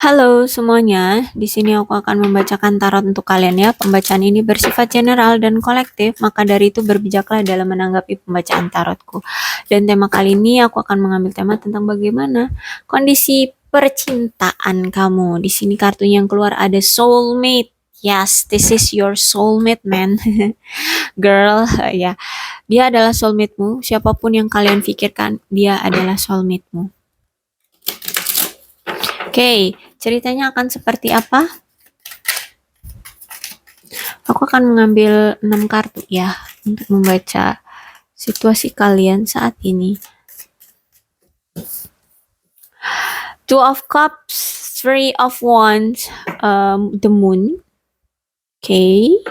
Halo semuanya, di sini aku akan membacakan tarot untuk kalian ya. Pembacaan ini bersifat general dan kolektif, maka dari itu berbijaklah dalam menanggapi pembacaan tarotku. Dan tema kali ini aku akan mengambil tema tentang bagaimana kondisi percintaan kamu. Di sini kartunya yang keluar ada soulmate. Yes, this is your soulmate, man. Girl, ya. Dia adalah soulmate-mu. Siapapun yang kalian pikirkan, dia adalah soulmate-mu. Oke, ceritanya akan seperti apa? Aku akan mengambil 6 kartu ya untuk membaca situasi kalian saat ini. Two of Cups, Three of Wands, the Moon. Okay.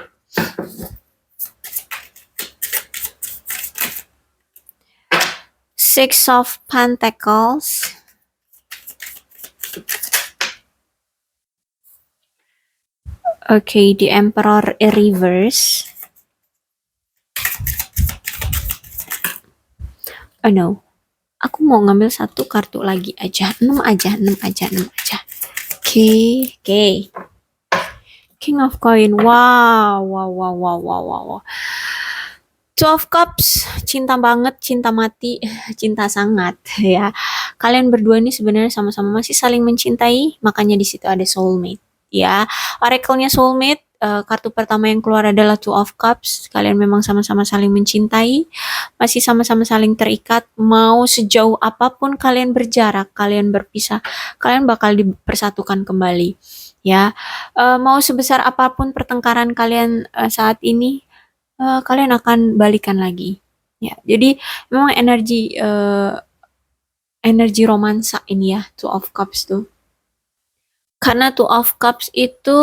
Six of Pentacles. Okay, the Emperor reverse. Oh no. Aku mau ngambil satu kartu lagi aja. 6 aja. Oke. King of Coin. Wow. Two of Cups, cinta banget, cinta mati, cinta sangat ya. Kalian berdua ini sebenarnya sama-sama masih saling mencintai, makanya di situ ada soulmate ya. Oracle-nya soulmate, kartu pertama yang keluar adalah Two of Cups. Kalian memang sama-sama saling mencintai, masih sama-sama saling terikat. Mau sejauh apapun kalian berjarak, kalian berpisah, kalian bakal dipersatukan kembali ya. Mau sebesar apapun pertengkaran kalian saat ini, kalian akan balikan lagi ya. Jadi memang energi romansa ini ya, Two of Cups tuh. Karena Two of Cups itu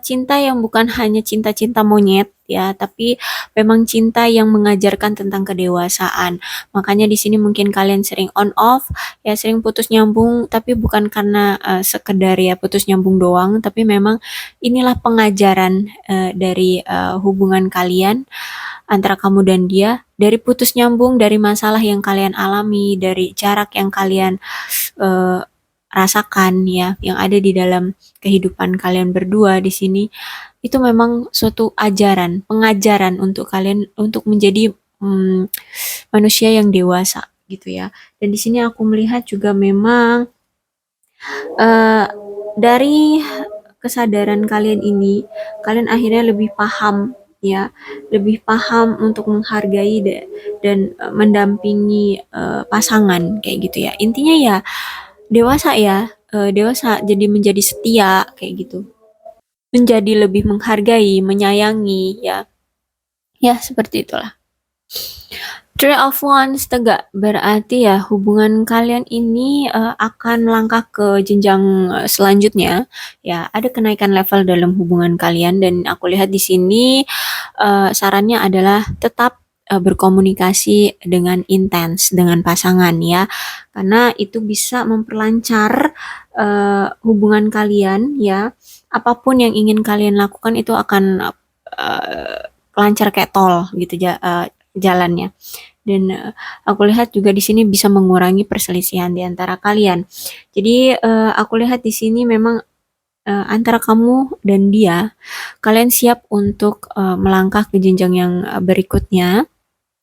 cinta yang bukan hanya cinta-cinta monyet ya, tapi memang cinta yang mengajarkan tentang kedewasaan. Makanya di sini mungkin kalian sering on off ya, sering putus nyambung, tapi bukan karena sekedar ya putus nyambung doang, tapi memang inilah pengajaran dari hubungan kalian antara kamu dan dia, dari putus nyambung, dari masalah yang kalian alami, dari jarak yang kalian rasakan ya, yang ada di dalam kehidupan kalian berdua di sini, itu memang suatu pengajaran untuk kalian untuk menjadi manusia yang dewasa gitu ya. Dan di sini aku melihat juga memang dari kesadaran kalian ini, kalian akhirnya lebih paham ya, lebih paham untuk menghargai dan mendampingi pasangan kayak gitu ya. Intinya ya dewasa ya, dewasa jadi menjadi setia kayak gitu. Menjadi lebih menghargai, menyayangi ya. Ya, seperti itulah. Three of Wands tegak berarti ya hubungan kalian ini akan melangkah ke jenjang selanjutnya ya, ada kenaikan level dalam hubungan kalian. Dan aku lihat di sini sarannya adalah tetap berkomunikasi dengan intens dengan pasangan ya, karena itu bisa memperlancar hubungan kalian ya. Apapun yang ingin kalian lakukan itu akan lancar kayak tol gitu jalannya. Dan aku lihat juga di sini bisa mengurangi perselisihan di antara kalian. Jadi aku lihat di sini memang antara kamu dan dia, kalian siap untuk melangkah ke jenjang yang berikutnya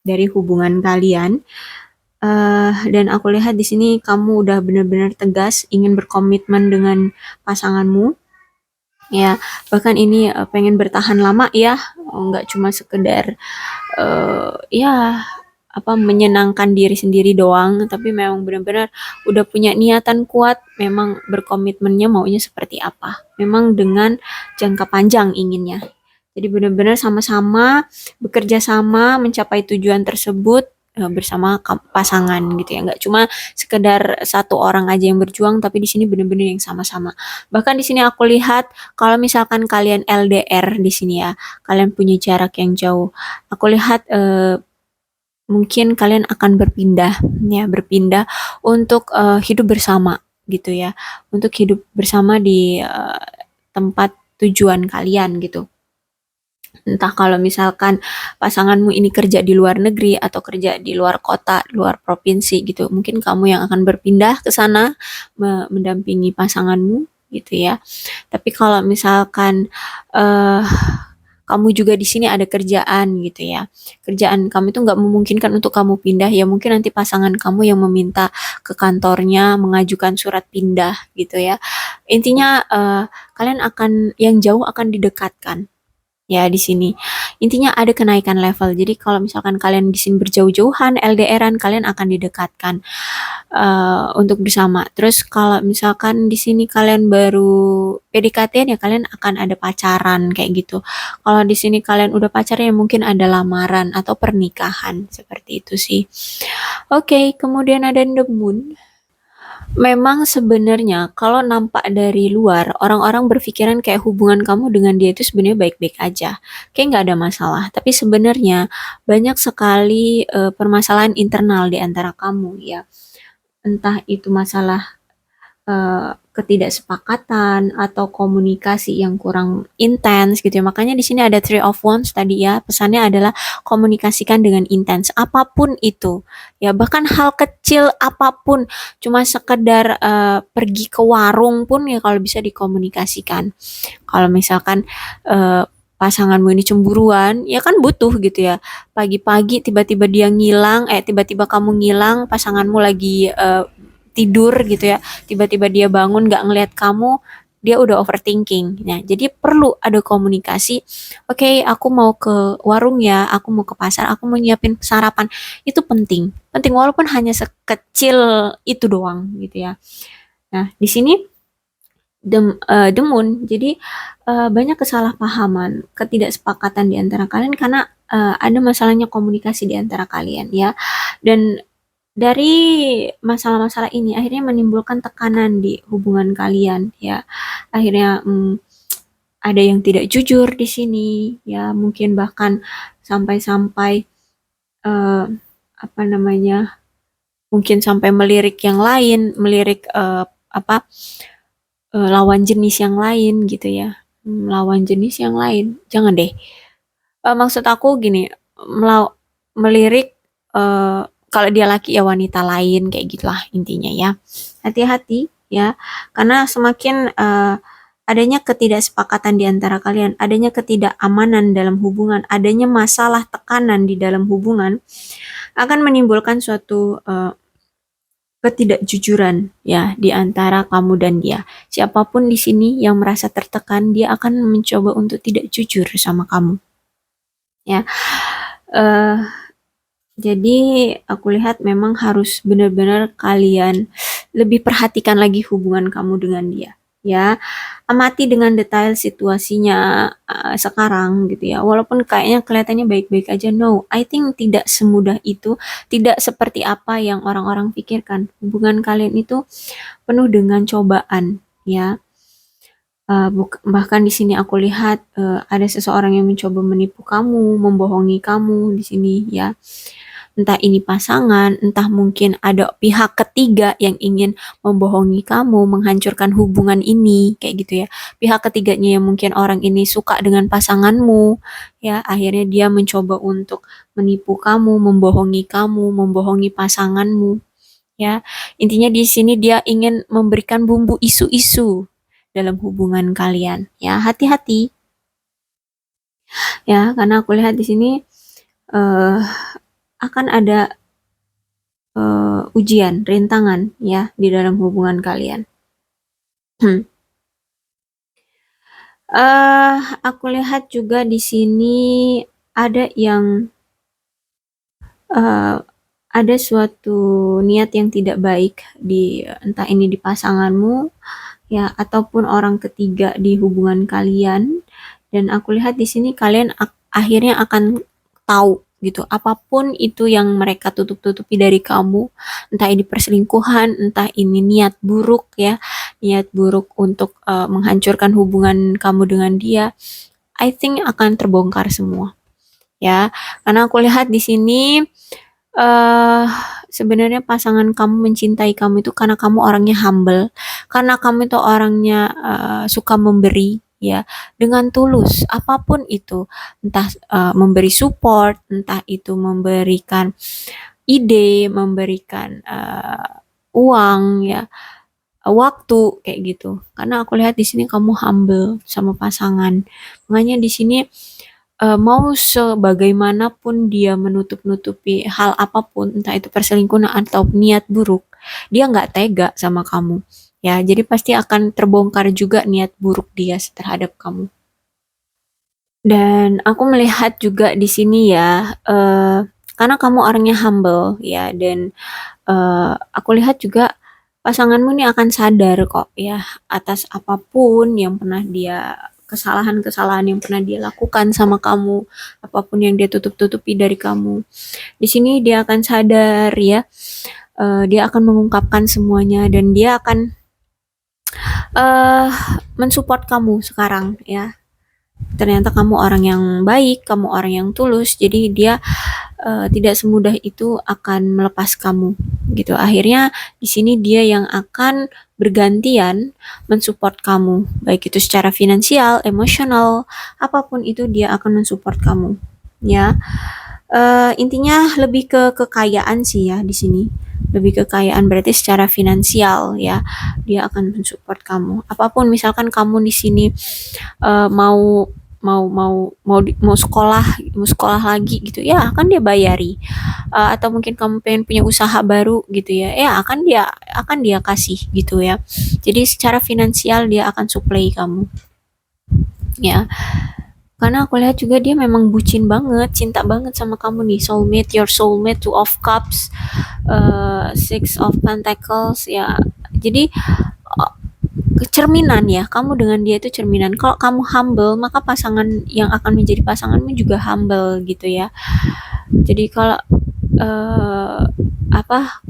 dari hubungan kalian. Dan aku lihat di sini kamu udah benar-benar tegas ingin berkomitmen dengan pasanganmu ya, bahkan ini pengen bertahan lama ya, nggak cuma sekedar ya menyenangkan diri sendiri doang, tapi memang benar-benar udah punya niatan kuat, memang berkomitmennya maunya seperti apa, memang dengan jangka panjang inginnya. Jadi benar-benar sama-sama bekerja sama mencapai tujuan tersebut bersama pasangan gitu ya, nggak cuma sekedar satu orang aja yang berjuang, tapi di sini benar-benar yang sama-sama. Bahkan di sini aku lihat kalau misalkan kalian LDR di sini ya, kalian punya jarak yang jauh, aku lihat mungkin kalian akan berpindah untuk hidup bersama gitu ya, untuk hidup bersama di tempat tujuan kalian gitu. Entah kalau misalkan pasanganmu ini kerja di luar negeri atau kerja di luar kota, luar provinsi gitu, mungkin kamu yang akan berpindah ke sana mendampingi pasanganmu gitu ya. Tapi kalau misalkan eh kamu juga di sini ada kerjaan gitu ya. Kerjaan kamu itu nggak memungkinkan untuk kamu pindah, ya mungkin nanti pasangan kamu yang meminta ke kantornya mengajukan surat pindah gitu ya. Intinya kalian akan yang jauh akan didekatkan ya di sini. Intinya ada kenaikan level. Jadi kalau misalkan kalian di sini berjauh-jauhan, LDRan, kalian akan didekatkan untuk bersama. Terus kalau misalkan di sini kalian baru PDKT ya kalian akan ada pacaran kayak gitu. Kalau di sini kalian udah pacaran ya mungkin ada lamaran atau pernikahan seperti itu sih. Oke, kemudian ada the moon. Memang sebenarnya kalau nampak dari luar, orang-orang berpikiran kayak hubungan kamu dengan dia itu sebenarnya baik-baik aja. Kayak nggak ada masalah. Tapi sebenarnya banyak sekali permasalahan internal di antara kamu ya. Entah itu masalah ketidaksepakatan atau komunikasi yang kurang intens gitu ya. Makanya di sini ada Three of Wands tadi ya. Pesannya adalah komunikasikan dengan intens apapun itu. Ya, bahkan hal kecil apapun, cuma sekedar pergi ke warung pun ya kalau bisa dikomunikasikan. Kalau misalkan pasanganmu ini cemburuan, ya kan butuh gitu ya. Pagi-pagi tiba-tiba dia ngilang, tiba-tiba kamu ngilang, pasanganmu lagi tidur gitu ya, tiba-tiba dia bangun nggak ngelihat kamu, dia udah overthinking. Nah, jadi perlu ada komunikasi. Oke, aku mau ke warung ya, aku mau ke pasar, aku mau nyiapin sarapan. Itu penting. Penting walaupun hanya sekecil itu doang gitu ya. Nah, di sini the moon. Jadi banyak kesalahpahaman, ketidaksepakatan di antara kalian karena ada masalahnya komunikasi di antara kalian ya. Dan dari masalah-masalah ini akhirnya menimbulkan tekanan di hubungan kalian ya. Akhirnya ada yang tidak jujur di sini ya, mungkin bahkan sampai-sampai eh, apa namanya? Mungkin sampai melirik yang lain, melirik apa lawan jenis yang lain gitu ya. Lawan jenis yang lain. Jangan deh. Maksud aku gini, melirik eh, kalau dia laki ya wanita lain kayak gitulah intinya ya. Hati-hati ya, karena semakin adanya ketidaksepakatan di antara kalian, adanya ketidakamanan dalam hubungan, adanya masalah tekanan di dalam hubungan akan menimbulkan suatu ketidakjujuran ya di antara kamu dan dia. Siapapun di sini yang merasa tertekan, dia akan mencoba untuk tidak jujur sama kamu. Ya, eh jadi aku lihat memang harus benar-benar kalian lebih perhatikan lagi hubungan kamu dengan dia. Ya, amati dengan detail situasinya sekarang gitu ya. Walaupun kayaknya kelihatannya baik-baik aja, no, I think tidak semudah itu, tidak seperti apa yang orang-orang pikirkan. Hubungan kalian itu penuh dengan cobaan, ya. Bahkan di sini aku lihat ada seseorang yang mencoba menipu kamu, membohongi kamu di sini ya. Entah ini pasangan, entah mungkin ada pihak ketiga yang ingin membohongi kamu, menghancurkan hubungan ini, kayak gitu ya. Pihak ketiganya yang mungkin orang ini suka dengan pasanganmu, ya, akhirnya dia mencoba untuk menipu kamu, membohongi pasanganmu, ya. Intinya di sini dia ingin memberikan bumbu isu-isu dalam hubungan kalian, ya. Hati-hati, ya, karena aku lihat di sini eh akan ada ujian, rintangan ya di dalam hubungan kalian. Aku lihat juga di sini ada yang uh, ada suatu niat yang tidak baik di entah ini di pasanganmu ya ataupun orang ketiga di hubungan kalian, dan aku lihat di sini kalian akhirnya akan tahu gitu apapun itu yang mereka tutup-tutupi dari kamu, entah ini perselingkuhan, entah ini niat buruk ya, niat buruk untuk menghancurkan hubungan kamu dengan dia, I think akan terbongkar semua ya, karena aku lihat di sini eh sebenarnya pasangan kamu mencintai kamu itu karena kamu orangnya humble, karena kamu itu orangnya suka memberi ya dengan tulus apapun itu, entah memberi support, entah itu memberikan ide, memberikan uang ya, waktu kayak gitu. Karena aku lihat di sini kamu humble sama pasangan. Makanya di sini mau sebagaimanapun dia menutup-nutupi hal apapun, entah itu perselingkuhan atau niat buruk, dia nggak tega sama kamu. Ya, jadi pasti akan terbongkar juga niat buruk dia terhadap kamu. Dan aku melihat juga di sini ya, karena kamu orangnya humble ya, dan aku lihat juga pasanganmu ini akan sadar kok ya atas apapun yang pernah dia kesalahan-kesalahan yang pernah dia lakukan sama kamu, apapun yang dia tutup-tutupi dari kamu. Di sini dia akan sadar ya, dia akan mengungkapkan semuanya dan dia akan eh mensupport kamu sekarang ya. Ternyata kamu orang yang baik, kamu orang yang tulus, jadi dia tidak semudah itu akan melepas kamu gitu. Akhirnya di sini dia yang akan bergantian mensupport kamu, baik itu secara finansial, emosional, apapun itu dia akan mensupport kamu. Ya, intinya lebih ke kekayaan sih ya di sini. Lebih kekayaan berarti secara finansial ya. Dia akan mensupport kamu. Apapun misalkan kamu di sini mau mau sekolah lagi gitu ya akan dia bayari. Atau mungkin kamu pengen punya usaha baru gitu ya akan dia kasih gitu ya, jadi secara finansial dia akan supply kamu ya, karena aku lihat juga dia memang bucin banget, cinta banget sama kamu nih, soulmate, your soulmate, two of cups, six of pentacles ya, jadi uh, cerminan ya, kamu dengan dia itu cerminan. Kalau kamu humble, maka pasangan yang akan menjadi pasanganmu juga humble gitu ya. Jadi kalau eh,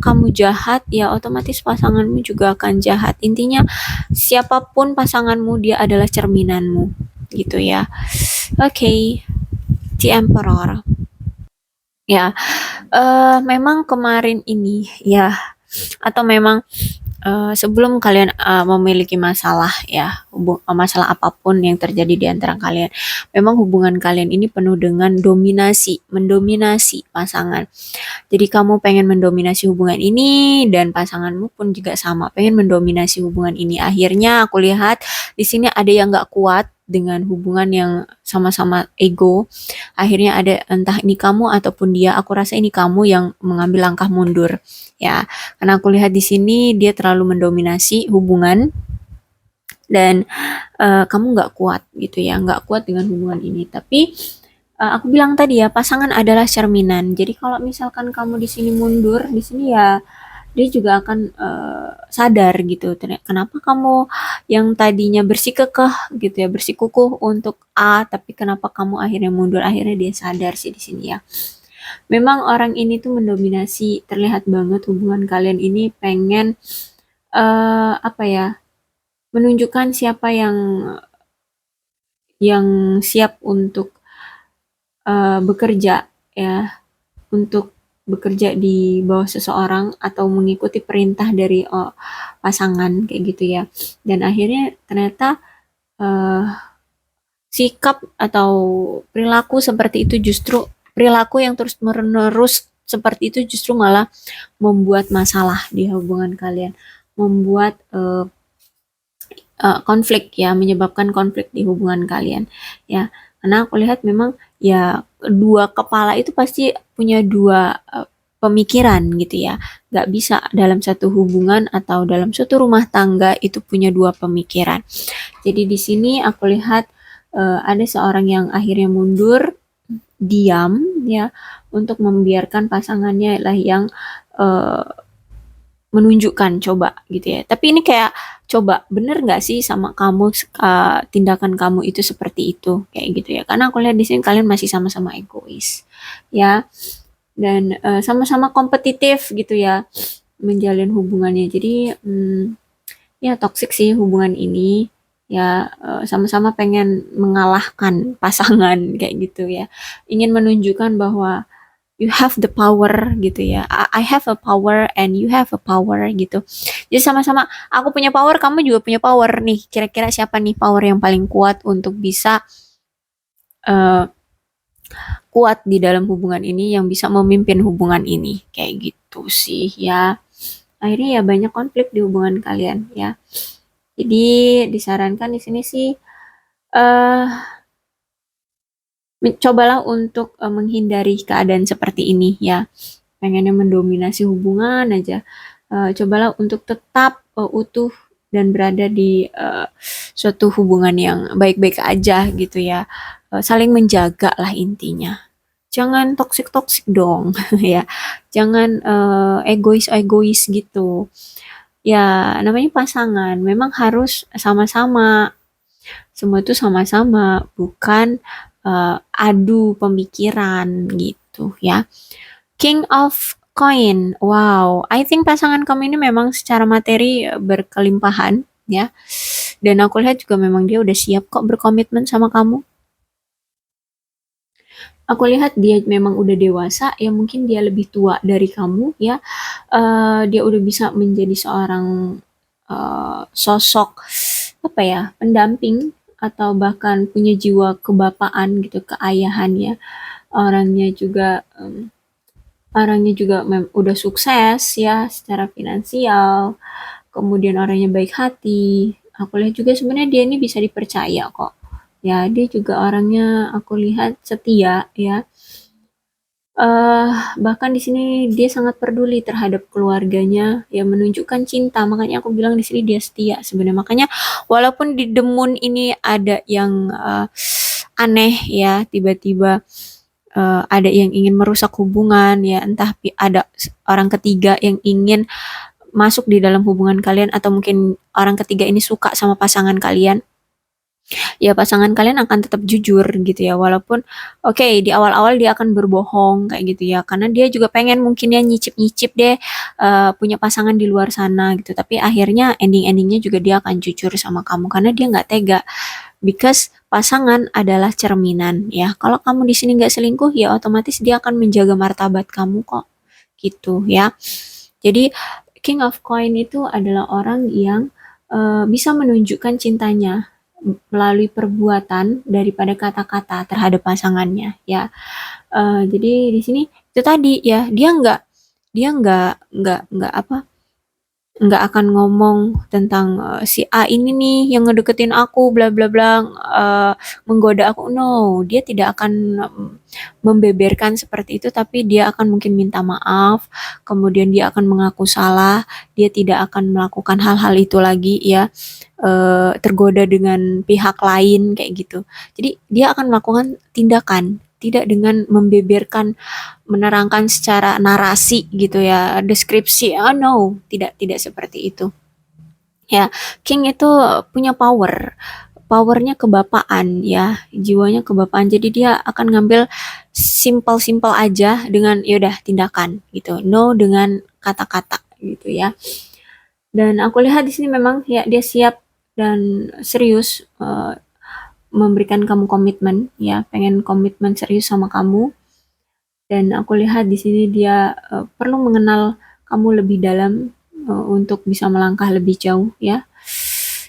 kamu jahat, ya otomatis pasanganmu juga akan jahat. Intinya siapapun pasanganmu, dia adalah cerminanmu gitu ya. Oke, okay. The Emperor. Ya, memang kemarin ini ya, atau memang sebelum kalian memiliki masalah ya, masalah apapun yang terjadi di antara kalian, memang hubungan kalian ini penuh dengan mendominasi pasangan. Jadi kamu pengen mendominasi hubungan ini dan pasanganmu pun juga sama, pengen mendominasi hubungan ini. Akhirnya aku lihat di sini ada yang nggak kuat dengan hubungan yang sama-sama ego. Akhirnya ada entah ini kamu ataupun dia. Aku rasa ini kamu yang mengambil langkah mundur. Ya, karena aku lihat di sini dia terlalu mendominasi hubungan dan kamu nggak kuat gitu ya, nggak kuat dengan hubungan ini. Tapi aku bilang tadi ya, pasangan adalah cerminan. Jadi kalau misalkan kamu di sini mundur, di sini ya dia juga akan sadar gitu. Kenapa kamu yang tadinya bersikukuh gitu ya, bersikukuh untuk A, tapi kenapa kamu akhirnya mundur? Akhirnya dia sadar sih di sini ya. Memang orang ini tuh mendominasi, terlihat banget hubungan kalian ini pengen apa ya? Menunjukkan siapa yang siap untuk bekerja ya, untuk bekerja di bawah seseorang atau mengikuti perintah dari pasangan kayak gitu ya. Dan akhirnya ternyata eh, sikap atau perilaku seperti itu justru perilaku yang terus menerus seperti itu justru malah membuat masalah di hubungan kalian, membuat konflik ya, menyebabkan konflik di hubungan kalian ya. Karena aku lihat memang ya dua kepala itu pasti punya dua pemikiran gitu ya. Gak bisa dalam satu hubungan atau dalam suatu rumah tangga itu punya dua pemikiran. Jadi di sini aku lihat ada seorang yang akhirnya mundur, diam ya, untuk membiarkan pasangannya lah yang eh, menunjukkan coba gitu ya. Tapi ini kayak coba bener nggak sih sama kamu tindakan kamu itu seperti itu kayak gitu ya. Karena aku lihat di sini kalian masih sama-sama egois ya, dan sama-sama kompetitif gitu ya menjalin hubungannya. Jadi ya toksik sih hubungan ini ya, sama-sama pengen mengalahkan pasangan kayak gitu ya. Ingin menunjukkan bahwa you have the power gitu ya. I have a power and you have a power gitu. Jadi sama-sama aku punya power, kamu juga punya power nih. Kira-kira siapa nih power yang paling kuat untuk bisa uh, kuat di dalam hubungan ini, yang bisa memimpin hubungan ini kayak gitu sih ya. akhirnya ya banyak konflik di hubungan kalian ya. Jadi disarankan di sini sih eh cobalah untuk menghindari keadaan seperti ini ya. Pengennya mendominasi hubungan aja. Cobalah untuk tetap utuh dan berada di suatu hubungan yang baik-baik aja gitu ya. Saling menjaga lah intinya. Jangan toksik-toksik dong ya. Jangan egois-egois gitu. Ya, namanya pasangan memang harus sama-sama. Semua itu sama-sama, bukan adu pemikiran gitu ya. King of Coin. Wow, I think pasangan kamu ini memang secara materi berkelimpahan ya. Dan aku lihat juga memang dia udah siap kok berkomitmen sama kamu. Aku lihat dia memang udah dewasa, ya mungkin dia lebih tua dari kamu ya. Dia udah bisa menjadi seorang sosok apa ya, pendamping atau bahkan punya jiwa kebapaan gitu, keayahan ya. Orangnya juga udah sukses ya secara finansial, kemudian orangnya baik hati. Aku lihat juga sebenarnya dia ini bisa dipercaya kok. Ya, dia juga orangnya aku lihat setia ya. Bahkan di sini dia sangat peduli terhadap keluarganya, ya menunjukkan cinta. Makanya aku bilang di sini dia setia sebenarnya. Makanya walaupun di The Moon ini ada yang aneh ya, tiba-tiba ada yang ingin merusak hubungan ya, entah ada orang ketiga yang ingin masuk di dalam hubungan kalian atau mungkin orang ketiga ini suka sama pasangan kalian, ya pasangan kalian akan tetap jujur gitu ya, walaupun oke, di awal-awal dia akan berbohong kayak gitu ya, karena dia juga pengen mungkin ya nyicip-nyicip deh punya pasangan di luar sana gitu, tapi akhirnya ending-endingnya juga dia akan jujur sama kamu karena dia nggak tega, because pasangan adalah cerminan ya. Kalau kamu di sini nggak selingkuh ya otomatis dia akan menjaga martabat kamu kok gitu ya. Jadi King of Coin itu adalah orang yang bisa menunjukkan cintanya melalui perbuatan daripada kata-kata terhadap pasangannya ya. Jadi di sini itu tadi ya, dia nggak apa, nggak akan ngomong tentang si A ini nih yang ngedeketin aku bla bla bla, menggoda aku, no, dia tidak akan membeberkan seperti itu, tapi dia akan mungkin minta maaf, kemudian dia akan mengaku salah, dia tidak akan melakukan hal-hal itu lagi ya, tergoda dengan pihak lain kayak gitu. Jadi dia akan melakukan tindakan, tidak dengan membeberkan, menerangkan secara narasi gitu ya, deskripsi. Oh no, tidak seperti itu. Ya, King itu punya powernya kebapaan ya, jiwanya kebapaan. Jadi dia akan ngambil simple-simple aja dengan yaudah tindakan gitu, no dengan kata-kata gitu ya. Dan aku lihat di sini memang ya dia siap dan serius memberikan kamu komitmen ya, pengen komitmen serius sama kamu. Dan aku lihat di sini dia perlu mengenal kamu lebih dalam untuk bisa melangkah lebih jauh ya.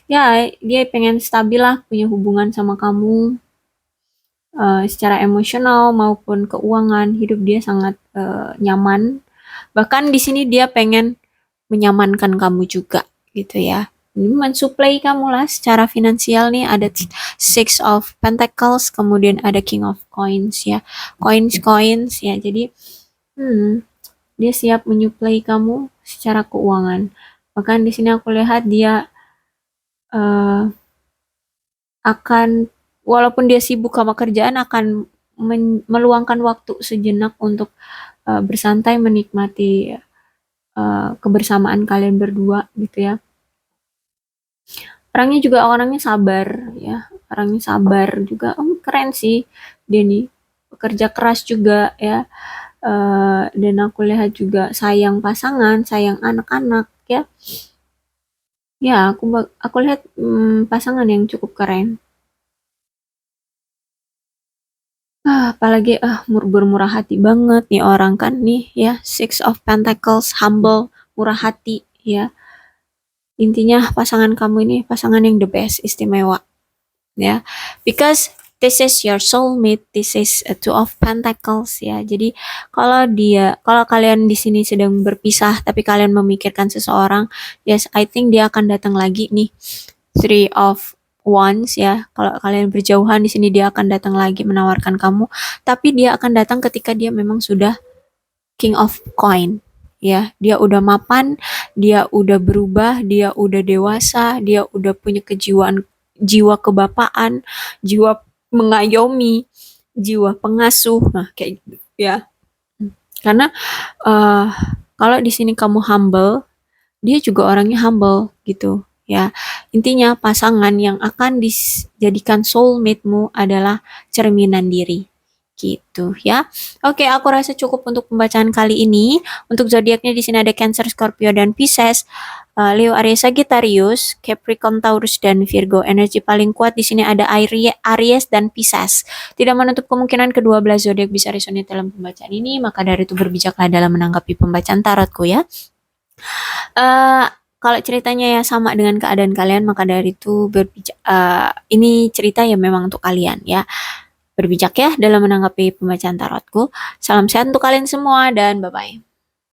Ya, dia pengen stabil lah punya hubungan sama kamu, secara emosional maupun keuangan, hidup dia sangat nyaman. Bahkan di sini dia pengen menyamankan kamu juga gitu ya. Ini mensuplai kamu lah secara finansial nih, ada Six of Pentacles, kemudian ada King of Coins ya. Coins ya. Jadi dia siap menyuplai kamu secara keuangan. Bahkan di sini aku lihat dia uh, akan, walaupun dia sibuk sama kerjaan, akan meluangkan waktu sejenak untuk bersantai menikmati kebersamaan kalian berdua gitu ya. Orangnya juga orangnya sabar ya, orangnya sabar juga. Keren sih dia nih, pekerja keras juga ya. Dan aku lihat juga sayang pasangan, sayang anak-anak ya. Ya, aku lihat pasangan yang cukup keren. Apalagi bermurah hati banget nih orang kan nih ya, Six of Pentacles, humble, murah hati ya. Intinya pasangan kamu ini pasangan yang the best, istimewa ya. Because this is your soulmate, this is a two of pentacles ya. Jadi kalau kalian di sini sedang berpisah tapi kalian memikirkan seseorang, yes, I think dia akan datang lagi nih. Three of Wands ya. Kalau kalian berjauhan di sini dia akan datang lagi menawarkan kamu, tapi dia akan datang ketika dia memang sudah King of Coin ya. Dia udah mapan, dia udah berubah, dia udah dewasa, dia udah punya jiwa kebapaan, jiwa mengayomi, jiwa pengasuh. Nah, kayak gitu ya. Karena kalau di sini kamu humble, dia juga orangnya humble gitu ya. Intinya pasangan yang akan dijadikan soulmate-mu adalah cerminan diri gitu ya. Oke, aku rasa cukup untuk pembacaan kali ini. Untuk zodiaknya di sini ada Cancer, Scorpio dan Pisces, Leo, Aries, Sagittarius, Capricorn, Taurus dan Virgo. Energi paling kuat di sini ada Aries dan Pisces. Tidak menutup kemungkinan kedua belah zodiak bisa resonate dalam pembacaan ini, maka dari itu berbijaklah dalam menanggapi pembacaan tarotku ya. Kalau ceritanya ya sama dengan keadaan kalian, maka dari itu ini cerita ya memang untuk kalian ya. Berbijak ya dalam menanggapi pembacaan tarotku. Salam sehat untuk kalian semua dan bye-bye.